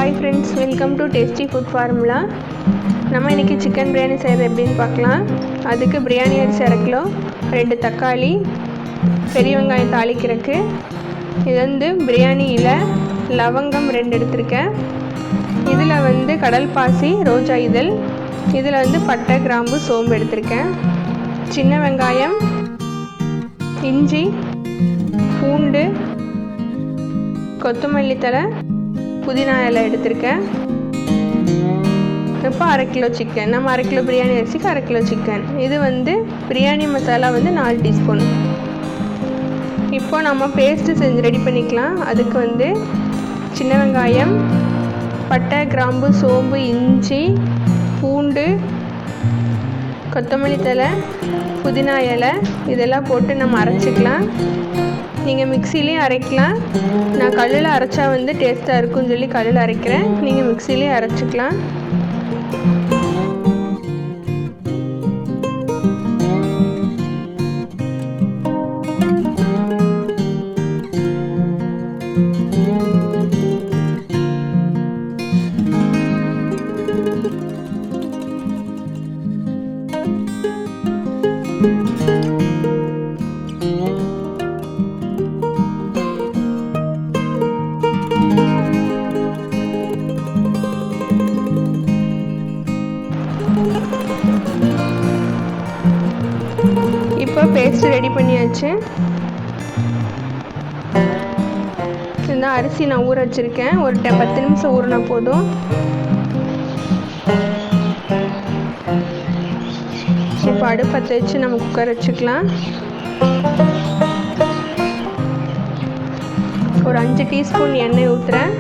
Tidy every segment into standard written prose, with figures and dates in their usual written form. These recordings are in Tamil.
Hi friends, welcome to Tasty Food Formula. நம்ம இன்னைக்கு சிக்கன் பிரியாணி செய்கிறது எப்படின்னு பார்க்கலாம். அதுக்கு பிரியாணி அரிசி 1/2 கிலோ, 2 தக்காளி, பெரிய வெங்காயம் தாளிக்கிறதுக்கு, இது வந்து பிரியாணி இலை, லவங்கம் 2 எடுத்திருக்கேன். இதில் கடல் பாசி, ரோஜா இதழ், இதில் பட்டை, கிராம்பு, சோம்பு எடுத்திருக்கேன். சின்ன வெங்காயம், இஞ்சி, பூண்டு, கொத்தமல்லி தழை, புதினா இலை எடுத்திருக்கேன். இப்போ 1/2 கிலோ சிக்கன், நம்ம 1/2 கிலோ பிரியாணி அரிசிக்கு 1/2 கிலோ சிக்கன். இது பிரியாணி மசாலா 4 டீஸ்பூன். இப்போ நம்ம பேஸ்ட்டு செஞ்சு ரெடி பண்ணிக்கலாம். அதுக்கு சின்ன வெங்காயம், பட்டை, கிராம்பு, சோம்பு, இஞ்சி, பூண்டு, கொத்தமல்லி தழை, புதினா இலை இதெல்லாம் போட்டு நம்ம அரைச்சிக்கலாம். நீங்கள் மிக்சிலையும் அரைக்கலாம். நான் கல்லில் அரைச்சா டேஸ்ட்டாக இருக்குன்னு சொல்லி கல்லில் அரைக்கிறேன். நீங்கள் மிக்சிலையும் அரைச்சிக்கலாம். இப்போ பேஸ்ட் ரெடி பண்ணியாச்சு. இந்த அரிசி நான் ஊற வச்சுருக்கேன். ஒரு 10 நிமிஷம் ஊறினா போதும். இப்போ அடுப்பத்தை வச்சு நம்ம குக்கர் வச்சுக்கலாம். ஒரு 5 டீஸ்பூன் எண்ணெய் ஊற்றுறேன்.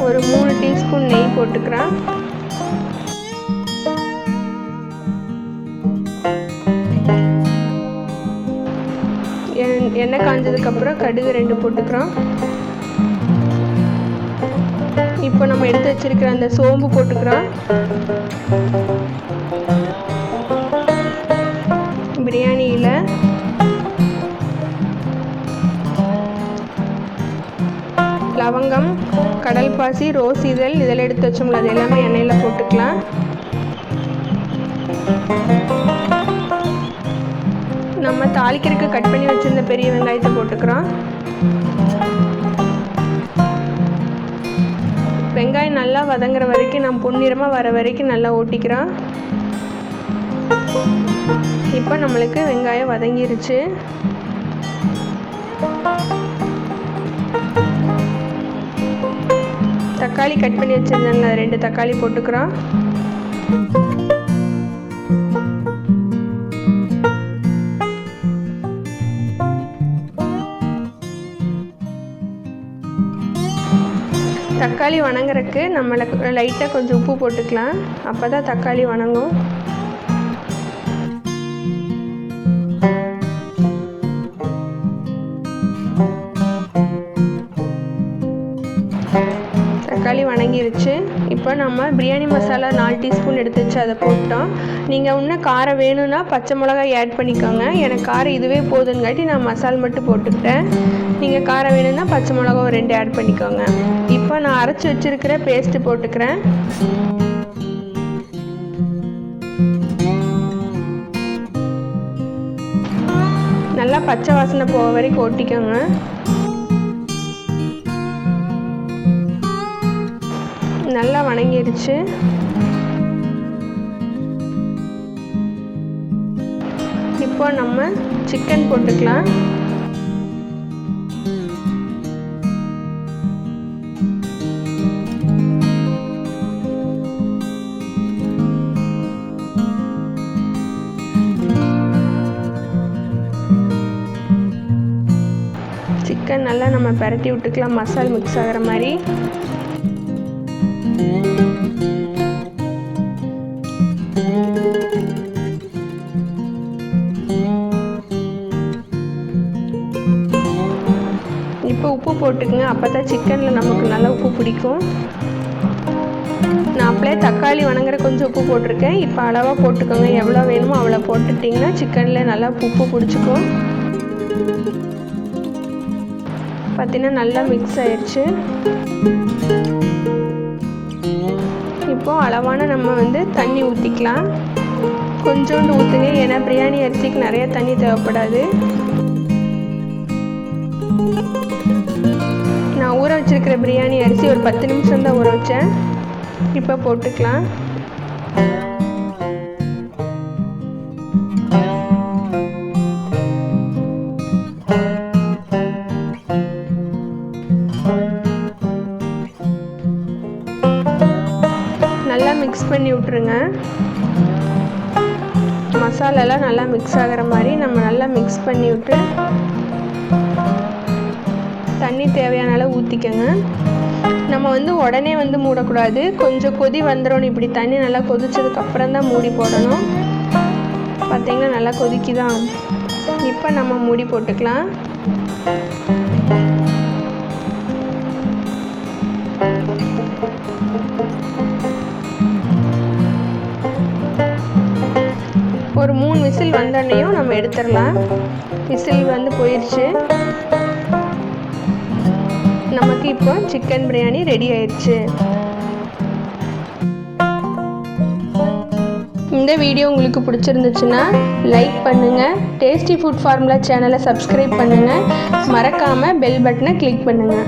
ஒரு 3 டீஸ்பூன் நெய் போட்டுக்கிறேன். எண்ணெய் காஞ்சதுக்கப்புறம் கடுகு 2 போட்டுக்கிறோம். இப்போ நம்ம எடுத்து வச்சிருக்கிற அந்த சோம்பு போட்டுக்கிறோம். பிரியாணி இலை, லவங்கம், கடல் பாசி, ரோஸ் இதழ் இதெல்லாம் எடுத்து வச்சோம்ல, அது எல்லாமே எண்ணெயில் போட்டுக்கலாம். நம்ம தாளிக்கிறதுக்கு கட் பண்ணி வச்சிருந்த பெரிய வெங்காயத்தை போட்டுக்கிறோம். வெங்காயம் நல்லா வதங்குற வரைக்கும், நம்ம பொன்னிறமாக வர வரைக்கும் நல்லா ஓட்டிக்கிறோம். இப்போ நம்மளுக்கு வெங்காயம் வதங்கிருச்சு. தக்காளி கட் பண்ணி வச்சிருந்தேன்ல, 2 தக்காளி போட்டுக்கிறோம். தக்காளி வணங்குறதுக்கு நம்ம லைட்டாக கொஞ்சம் உப்பு போட்டுக்கலாம். அப்போ தான் தக்காளி வணங்கும். தக்காளி வணங்கிருச்சு. இப்போ நம்ம பிரியாணி மசாலா 4 டீஸ்பூன் எடுத்து வச்சு அதை போட்டோம். நீங்கள் இன்னும் காரம் வேணும்னா பச்சை மிளகாய் ஆட் பண்ணிக்கோங்க. எனக்கு காரம் இதுவே போதுங்காட்டி நான் மசாலா மட்டும் போட்டுக்கிட்டேன். நீங்கள் காரம் வேணும்னா பச்சை மிளகாய் 2 ஆட் பண்ணிக்கோங்க. இப்போ நான் அரைச்சி வச்சுருக்கிற பேஸ்ட்டு போட்டுக்கிறேன். நல்லா பச்சை வாசனை போக வரைக்கும் ஓட்டிக்கோங்க. நல்லா வணங்கிருச்சு. இப்போ நம்ம சிக்கன் போட்டுக்கலாம். சிக்கன் நல்லா நம்ம பரட்டி விட்டுக்கலாம், மசாலா மிக்ஸ் ஆகிற மாதிரி. இப்போ உப்பு போட்டுக்கங்க. அப்போ தான் சிக்கனில் நமக்கு நல்லா உப்பு பிடிக்கும். நான் அப்படியே தக்காளி வணங்குற கொஞ்சம் உப்பு போட்டிருக்கேன். இப்போ அளவாக போட்டுக்கோங்க. எவ்வளோ வேணுமோ அவ்வளோ போட்டுட்டிங்கன்னா சிக்கனில் நல்லா உப்பு பிடிச்சிக்கும். பார்த்தீங்கன்னா நல்லா மிக்ஸ் ஆயிடுச்சு. இப்போது அளவான நம்ம தண்ணி ஊற்றிக்கலாம். கொஞ்சோண்டு ஊற்றுங்க, ஏன்னா பிரியாணி அரிசிக்கு நிறைய தண்ணி தேவைப்படாது. நான் ஊற வச்சிருக்கிற பிரியாணி அரிசி ஒரு 10 நிமிஷம் தான் ஊற வச்சேன். இப்போ போட்டுக்கலாம். நல்லா மிக்ஸ் பண்ணி விட்டுருங்க. மசாலாலாம் நல்லா மிக்ஸ் ஆகிற மாதிரி நம்ம நல்லா மிக்ஸ் பண்ணி விட்டு தண்ணி தேவையான அளவு ஊற்றிக்கோங்க. நம்ம உடனே மூடக்கூடாது. கொஞ்சம் கொதி வந்துடும். இப்படி தண்ணி நல்லா கொதிச்சதுக்கப்புறம் தான் மூடி போடணும். பார்த்திங்கன்னா நல்லா கொதிக்குதான். இப்போ நம்ம மூடி போட்டுக்கலாம். ஒரு 3 விசில் வந்தோடனையும் நம்ம எடுத்துடலாம். விசில் போயிடுச்சு. நமக்கு இப்போ சிக்கன் பிரியாணி ரெடி ஆயிடுச்சு. இந்த வீடியோ உங்களுக்கு பிடிச்சிருந்துச்சுன்னா லைக் பண்ணுங்கள். டேஸ்டி ஃபுட் ஃபார்முலா சேனலை சப்ஸ்கிரைப் பண்ணுங்கள். மறக்காமல் பெல் பட்டனை கிளிக் பண்ணுங்கள்.